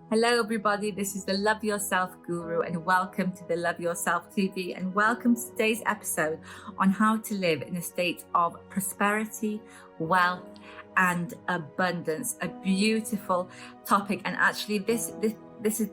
Hello everybody, this is the Love Yourself Guru and welcome to the Love Yourself TV and welcome to today's episode on how to live in a state of prosperity, wealth and abundance. A beautiful topic, and actually this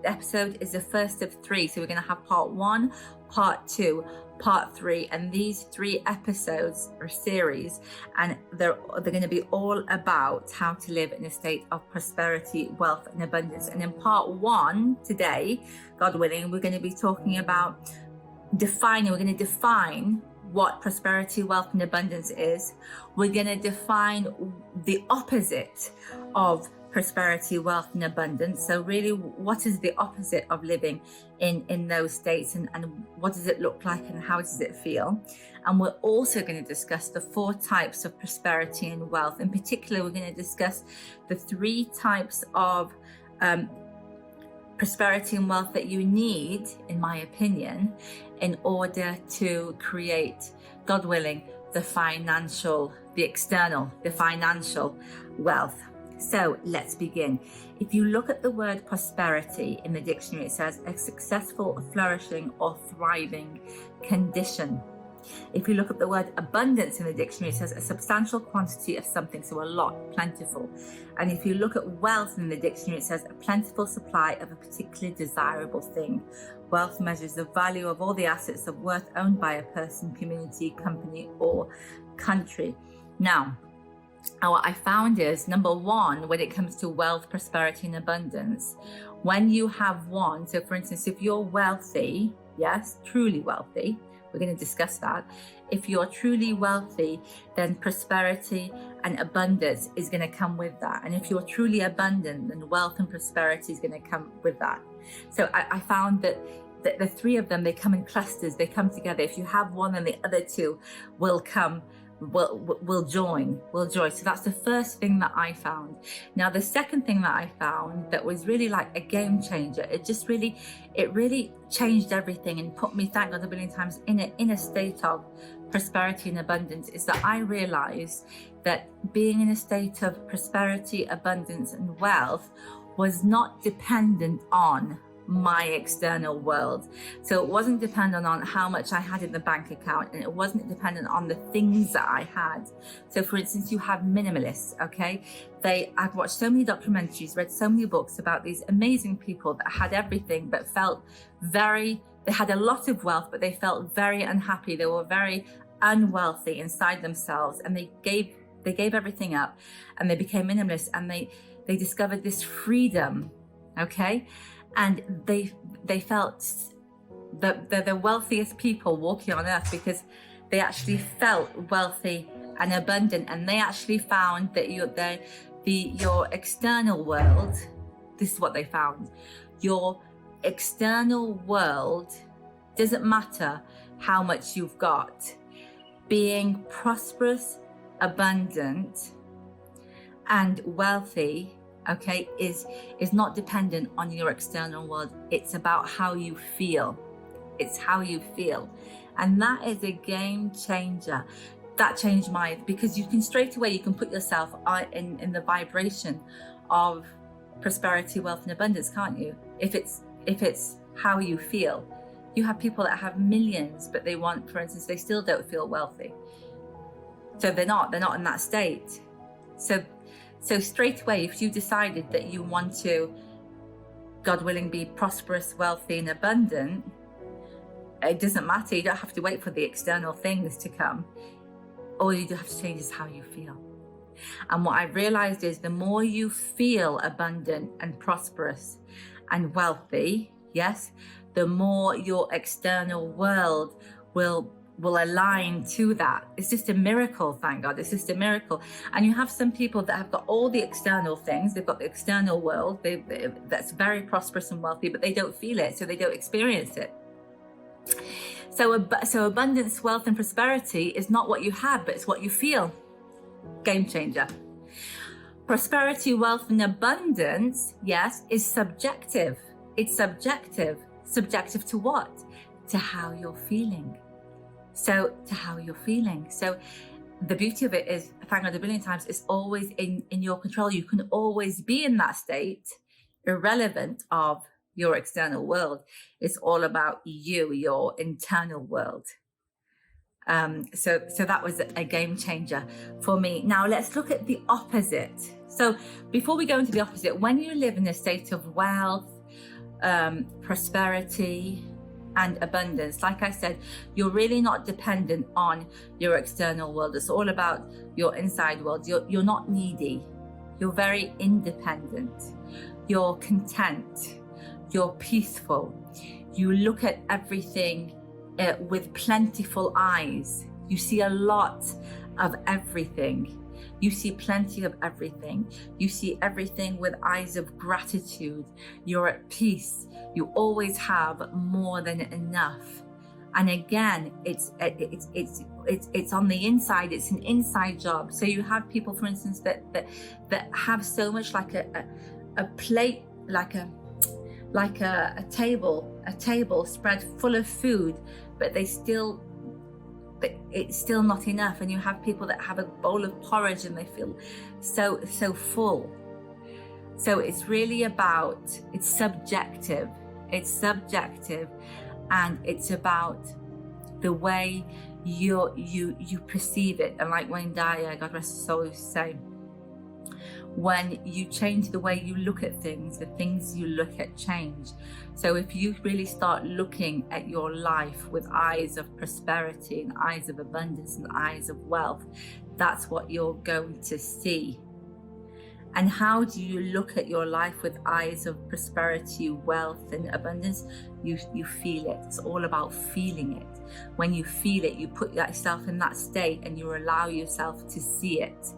episode is the first of three, so we're going to have part one, part two, part three, and these three episodes are series, and they're going to be all about how to live in a state of prosperity, wealth and abundance. And in part one today, God willing, we're going to be talking about we're going to define what prosperity, wealth and abundance is. We're going to define the opposite of prosperity, wealth and abundance. So really, what is the opposite of living in those states, and what does it look like and how does it feel? And we're also going to discuss the four types of prosperity and wealth. In particular, we're going to discuss the three types of prosperity and wealth that you need, in my opinion, in order to create, God willing, the financial wealth. So let's begin. If you look at the word prosperity in the dictionary, it says a successful, flourishing or thriving condition. If you look at the word abundance in the dictionary, it says a substantial quantity of something, so a lot, plentiful. And if you look at wealth in the dictionary, it says a plentiful supply of a particularly desirable thing. Wealth measures the value of all the assets of worth owned by a person, community, company or country. Now, what I found is, number one, when it comes to wealth, prosperity and abundance, when you have one, so for instance, if you're wealthy, yes, truly wealthy, we're going to discuss that. If you're truly wealthy, then prosperity and abundance is going to come with that. And if you're truly abundant, then wealth and prosperity is going to come with that. So I found that the three of them, they come in clusters, they come together. If you have one, then the other two will join. So that's the first thing that I found. Now, the second thing that I found that was really like a game changer, it really changed everything and put me, thank God, a billion times in a state of prosperity and abundance, is that I realized that being in a state of prosperity, abundance and wealth was not dependent on my external world. So it wasn't dependent on how much I had in the bank account, and it wasn't dependent on the things that I had. So for instance, you have minimalists, okay? I've watched so many documentaries, read so many books about these amazing people that had everything but felt they had a lot of wealth, but they felt very unhappy. They were very unwealthy inside themselves, and they gave everything up and they became minimalists, and they discovered this freedom, okay? And they felt that they're the wealthiest people walking on earth because they actually felt wealthy and abundant, and they actually found that your external world, this is what they found, your external world doesn't matter how much you've got. Being prosperous, abundant and wealthy, okay, is not dependent on your external world. It's about how you feel. It's how you feel. And that is a game changer. That changed because you can straight away, you can put yourself in the vibration of prosperity, wealth and abundance, can't you? If it's how you feel. You have people that have millions, but they want, for instance, they still don't feel wealthy. So they're not in that state. So straight away, if you decided that you want to, God willing, be prosperous, wealthy and abundant, it doesn't matter. You don't have to wait for the external things to come. All you do have to change is how you feel. And what I realized is the more you feel abundant and prosperous and wealthy, yes, the more your external world will align to that. It's just a miracle, thank God. It's just a miracle. And you have some people that have got all the external things. They've got the external world that's very prosperous and wealthy, but they don't feel it, so they don't experience it. So abundance, wealth and prosperity is not what you have, but it's what you feel. Game changer. Prosperity, wealth and abundance, yes, is subjective. It's subjective. Subjective to what? To how you're feeling. So the beauty of it is, thank God a billion times, it's always in your control. You can always be in that state irrelevant of your external world. It's all about you, your internal world. So that was a game changer for me. Now let's look at the opposite. So before we go into the opposite, when you live in a state of wealth, prosperity and abundance, like I said, you're really not dependent on your external world. It's all about your inside world. You're not needy. You're very independent. You're content. You're peaceful. You look at everything with plentiful eyes. You see a lot of everything. You see plenty of everything. You see everything with eyes of gratitude. You're at peace. You always have more than enough. And again, it's on the inside. It's an inside job. So you have people, for instance, that have so much, like a plate, like a table spread full of food, but it's still not enough. And you have people that have a bowl of porridge and they feel so full. So it's really about, it's subjective, and it's about the way you perceive it. And like Wayne Dyer, God rest his soul, used to say, when you change the way you look at things, the things you look at change. So if you really start looking at your life with eyes of prosperity and eyes of abundance and eyes of wealth, that's what you're going to see. And how do you look at your life with eyes of prosperity, wealth and abundance? You feel it. It's all about feeling it. When you feel it, you put yourself in that state and you allow yourself to see it.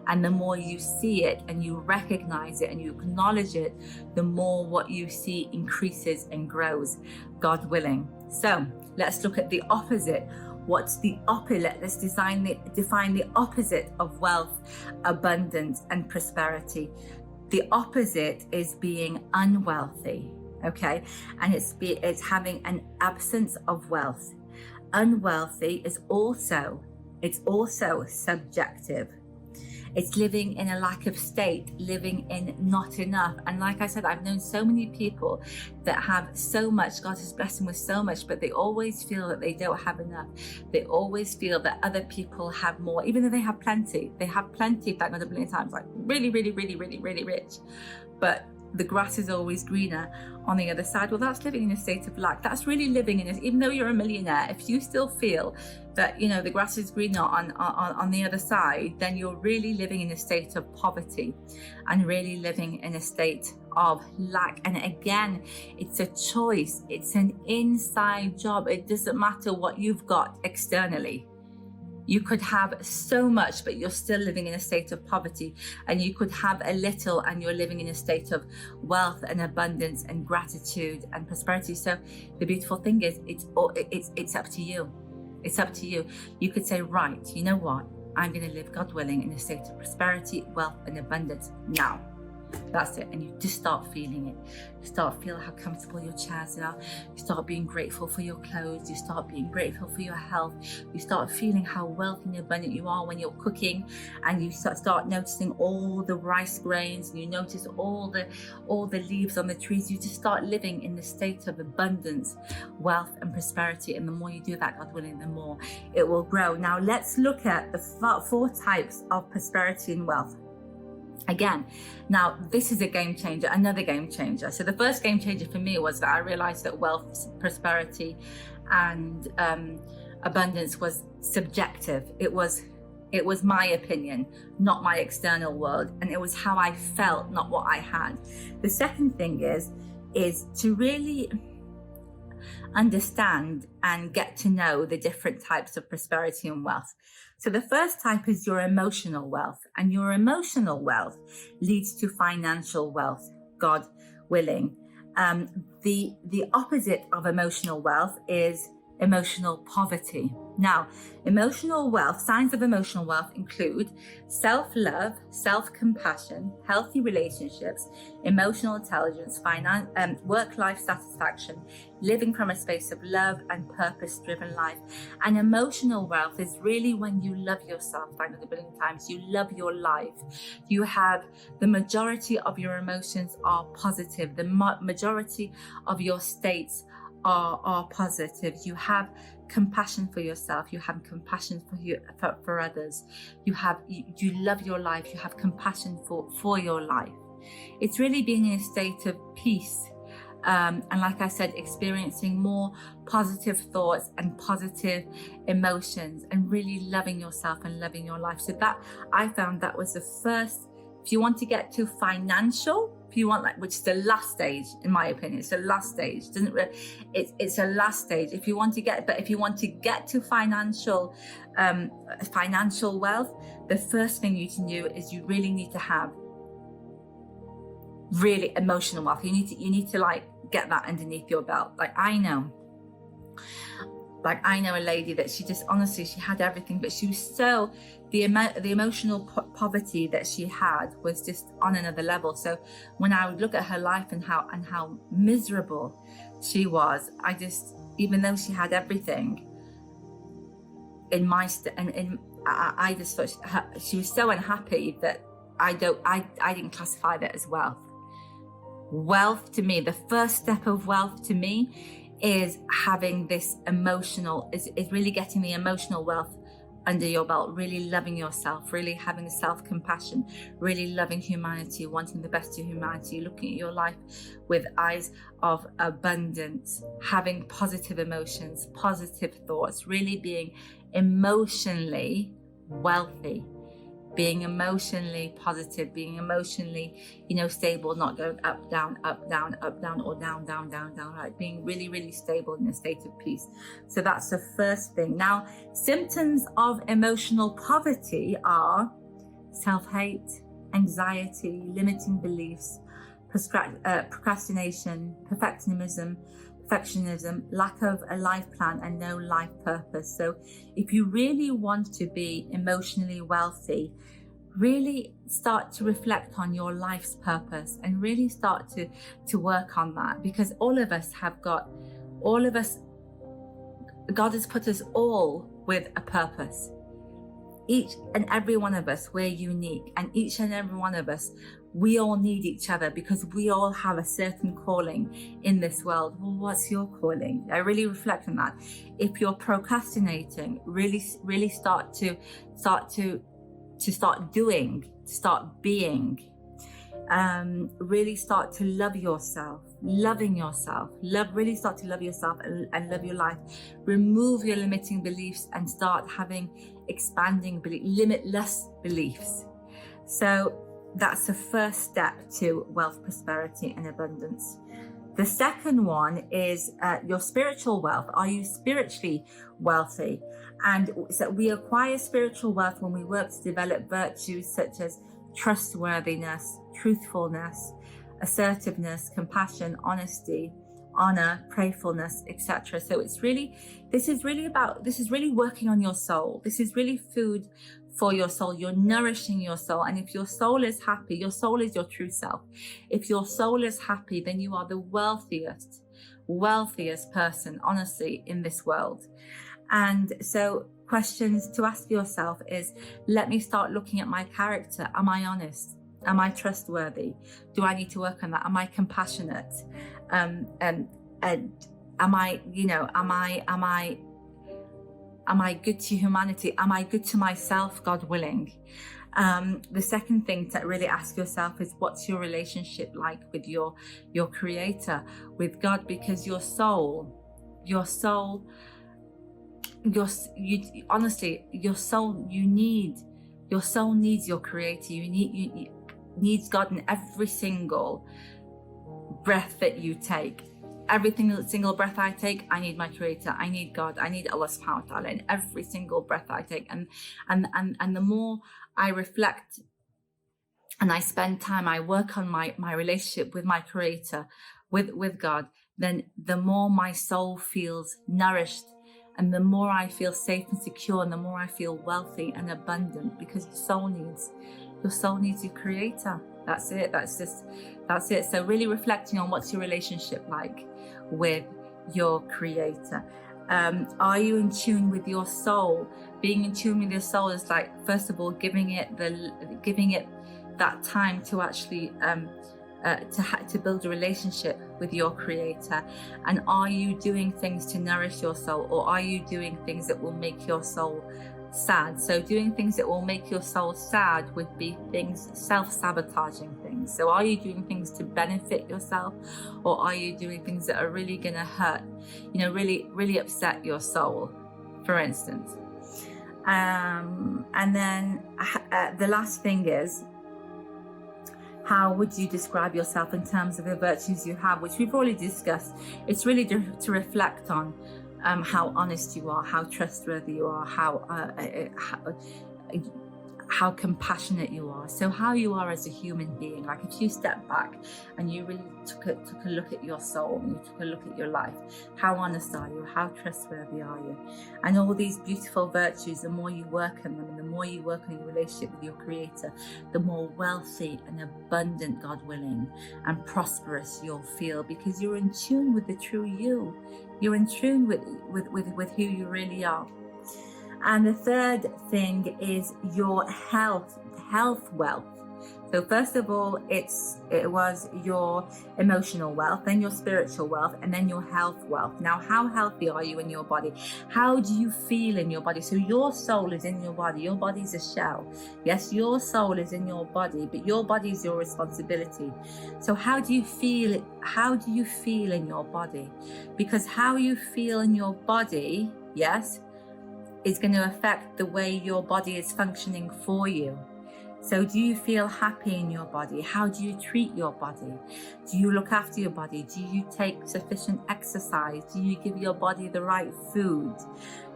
And the more you see it and you recognize it and you acknowledge it, the more what you see increases and grows, God willing. So let's look at the opposite. What's the opposite? Let's define the opposite of wealth, abundance, and prosperity. The opposite is being unwealthy, okay? And it's having an absence of wealth. Unwealthy is also subjective. It's living in a lack of state, living in not enough. And like I said, I've known so many people that have so much, God has blessed them with so much, but they always feel that they don't have enough. They always feel that other people have more, even though they have plenty. They have plenty, thank God, a billion times, like really, really, really, really, really rich. But the grass is always greener on the other side. Well, that's living in a state of lack. That's really living in it. Even though you're a millionaire, if you still feel that, you know, the grass is greener on the other side, then you're really living in a state of poverty and really living in a state of lack. And again, it's a choice. It's an inside job. It doesn't matter what you've got externally. You could have so much, but you're still living in a state of poverty. And you could have a little and you're living in a state of wealth and abundance and gratitude and prosperity. So the beautiful thing is, it's up to you. It's up to you. You could say, right, you know what? I'm going to live, God willing, in a state of prosperity, wealth and abundance now. That's it. And you just start feeling it. You start feeling how comfortable your chairs are. You start being grateful for your clothes. You start being grateful for your health. You start feeling how wealthy and abundant you are when you're cooking, and you start noticing all the rice grains, and you notice all the leaves on the trees. You just start living in the state of abundance, wealth and prosperity. And the more you do that, God willing, the more it will grow. Now let's look at the 4 types of prosperity and wealth. Again, now this is a game changer, another game changer. So the first game changer for me was that I realized that wealth, prosperity and abundance was subjective. It was my opinion, not my external world. And it was how I felt, not what I had. The second thing is to really understand and get to know the different types of prosperity and wealth. So the first type is your emotional wealth, and your emotional wealth leads to financial wealth, God willing. The opposite of emotional wealth is emotional poverty. Now, emotional wealth, signs of emotional wealth include self-love, self-compassion, healthy relationships, emotional intelligence, work-life satisfaction, living from a space of love and purpose-driven life. And emotional wealth is really when you love yourself, I know a billion times, you love your life. You have the majority of your emotions are positive. The majority of your states are positive. You have compassion for yourself. You have compassion for others. You love your life. You have compassion for your life. It's really being in a state of peace. And like I said, experiencing more positive thoughts and positive emotions and really loving yourself and loving your life. So that, I found that was the first. If you want to get to financial, if you want, which is the last stage, in my opinion, it's the last stage. It's a last stage. If you want to get to financial wealth, the first thing you can do is you really need to have really emotional wealth. You need to like get that underneath your belt. I know a lady that she just, honestly, she had everything, but she was so, the emotional poverty that she had was just on another level. So when I would look at her life and how miserable she was, even though she had everything, I just thought she was so unhappy that I didn't classify that as wealth. Wealth to me, the first step of wealth to me is having this emotional, is really getting the emotional wealth under your belt, really loving yourself, really having self-compassion, really loving humanity, wanting the best of humanity, looking at your life with eyes of abundance, having positive emotions, positive thoughts, really being emotionally wealthy, being emotionally positive, being emotionally, stable, not going up, down, or down, right? Being really, really stable in a state of peace. So that's the first thing. Now, symptoms of emotional poverty are self-hate, anxiety, limiting beliefs, procrastination, perfectionism, lack of a life plan, and no life purpose. So if you really want to be emotionally wealthy, really start to reflect on your life's purpose and really start to work on that, because God has put us all with a purpose. Each and every one of us, we're unique, and each and every one of us, we all need each other, because we all have a certain calling in this world. Well, what's your calling? I really reflect on that. If you're procrastinating, really start doing, start being. Really start to love yourself, really start to love yourself and love your life. Remove your limiting beliefs and start having expanding limitless beliefs. So that's the first step to wealth, prosperity, and abundance. The second one is your spiritual wealth. Are you spiritually wealthy? And so we acquire spiritual wealth when we work to develop virtues such as trustworthiness, truthfulness, assertiveness, compassion, honesty, honor, prayerfulness, etc. So this is really working on your soul. This is really food for your soul. You're nourishing your soul. And if your soul is happy, your soul is your true self. If your soul is happy, then you are the wealthiest person, honestly, in this world. And so questions to ask yourself is, let me start looking at my character. Am I honest? Am I trustworthy? Do I need to work on that? Am I compassionate? And am I good to humanity? Am I good to myself, God willing? The second thing to really ask yourself is, what's your relationship like with your creator, with God? Because your soul needs your creator. You needs God in every single breath that you take. Every single breath I take, I need my creator. I need God. I need Allah subhanahu wa ta'ala in every single breath I take. And the more I reflect and I spend time, I work on my relationship with my creator, with God, then the more my soul feels nourished And the more I feel safe and secure, and the more I feel wealthy and abundant, because your soul needs your creator. That's it. That's it. So really reflecting on what's your relationship like with your creator. Are you in tune with your soul? Being in tune with your soul is like, first of all, giving it that time to actually to build a relationship with your creator. And are you doing things to nourish your soul, or are you doing things that will make your soul sad? So doing things that will make your soul sad would be things, self-sabotaging things. So are you doing things to benefit yourself, or are you doing things that are really going to hurt, really upset your soul, for instance? And then the last thing is, how would you describe yourself in terms of the virtues you have, which we've already discussed. It's really to reflect on how honest you are, how trustworthy you are, how compassionate you are. So how you are as a human being. Like if you step back and you really took a look at your soul, and you took a look at your life, how honest are you? How trustworthy are you? And all these beautiful virtues, the more you work on them, and the more you work on your relationship with your creator, the more wealthy and abundant, God willing, and prosperous you'll feel, because you're in tune with the true you. You're in tune with who you really are. And the third thing is your health wealth. So first of all, it was your emotional wealth, then your spiritual wealth, and then your health wealth. Now, how healthy are you in your body? How do you feel in your body? So your soul is in your body. Your body's a shell. Yes, your soul is in your body, but your body is your responsibility. So how do you feel? How do you feel in your body? Because how you feel in your body, yes, is going to affect the way your body is functioning for you. So do you feel happy in your body? How do you treat your body? Do you look after your body? Do you take sufficient exercise? Do you give your body the right food?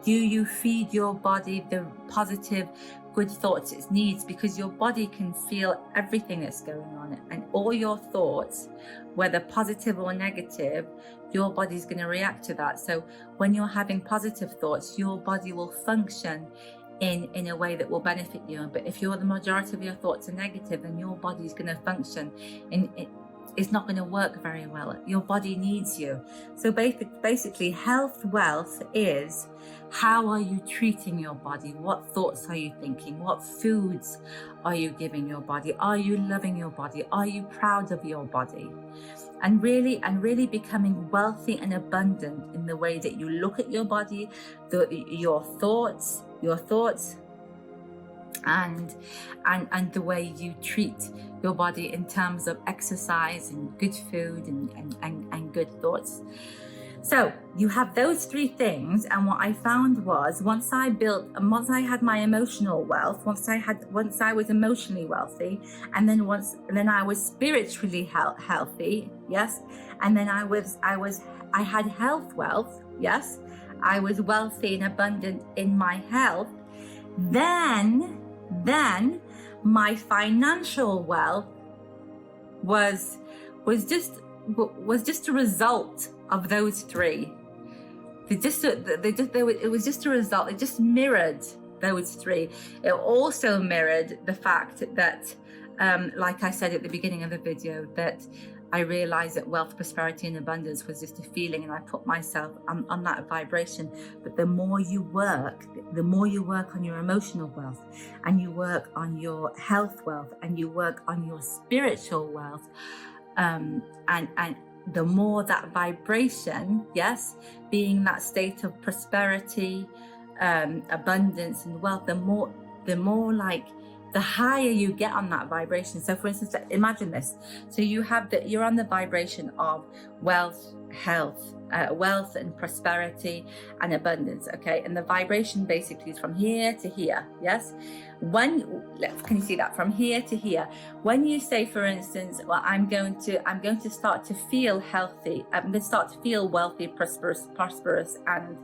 Do you feed your body the positive, good thoughts it needs? Because your body can feel everything that's going on, and all your thoughts, whether positive or negative, your body's going to react to that. So when you're having positive thoughts, your body will function in a way that will benefit you. But if the majority of your thoughts are negative, then your body's going to function it's not going to work very well. Your body needs you. So basically, health wealth is, how are you treating your body? What thoughts are you thinking? What foods are you giving your body? Are you loving your body? Are you proud of your body? And really becoming wealthy and abundant in the way that you look at your body, your thoughts, and the way you treat your body in terms of exercise and good food and good thoughts. So you have those three things, and what I found was, once I had my emotional wealth, once I was emotionally wealthy, and then I was spiritually healthy, yes, and then I had health wealth, yes, I was wealthy and abundant in my health, then my financial wealth was just a result of those three. It was just a result. It just mirrored those three. It also mirrored the fact that, like I said at the beginning of the video, that I realized that wealth, prosperity, and abundance was just a feeling, and I put myself on that vibration. But the more you work on your emotional wealth, and you work on your health wealth, and you work on your spiritual wealth, and the more that vibration, yes, being that state of prosperity, abundance, and wealth, the more like, the higher you get on that vibration. So for instance, imagine this. So you're on the vibration of wealth, health, wealth and prosperity and abundance, okay? And the vibration basically is from here to here, yes? Can you see that? From here to here. When you say, for instance, well, I'm going to start to feel healthy, I'm going to start to feel wealthy, prosperous and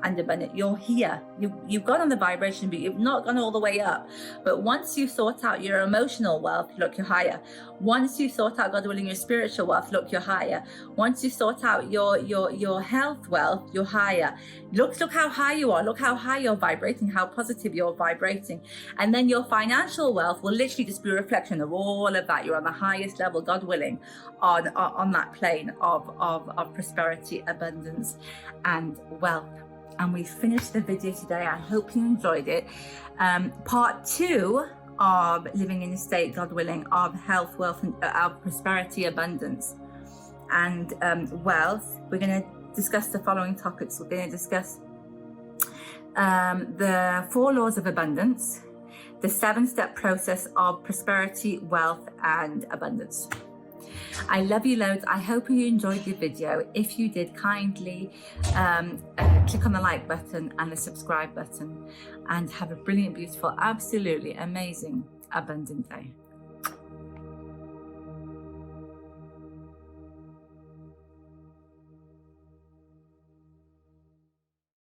abundant. You're here. You've gone on the vibration, but you've not gone all the way up. But once you sort out your emotional wealth, look, you're higher. Once you sort out, God willing, your spiritual wealth, look, you're higher. Once you sort out about your health wealth, you're higher. Look how high you are. Look how high you're vibrating, how positive you're vibrating. And then your financial wealth will literally just be a reflection of all of that. You're on the highest level, God willing, on that plane of prosperity, abundance, and wealth. And we finished the video today. I hope you enjoyed it. Part 2 of living in a state, God willing, of health, wealth, and of prosperity, abundance, and wealth. We're going to discuss the following topics. We're going to discuss the 4 laws of abundance, the 7-step process of prosperity, wealth, and abundance. I love you loads. I hope you enjoyed the video. If you did, kindly click on the like button and the subscribe button, and have a brilliant, beautiful, absolutely amazing, abundant day.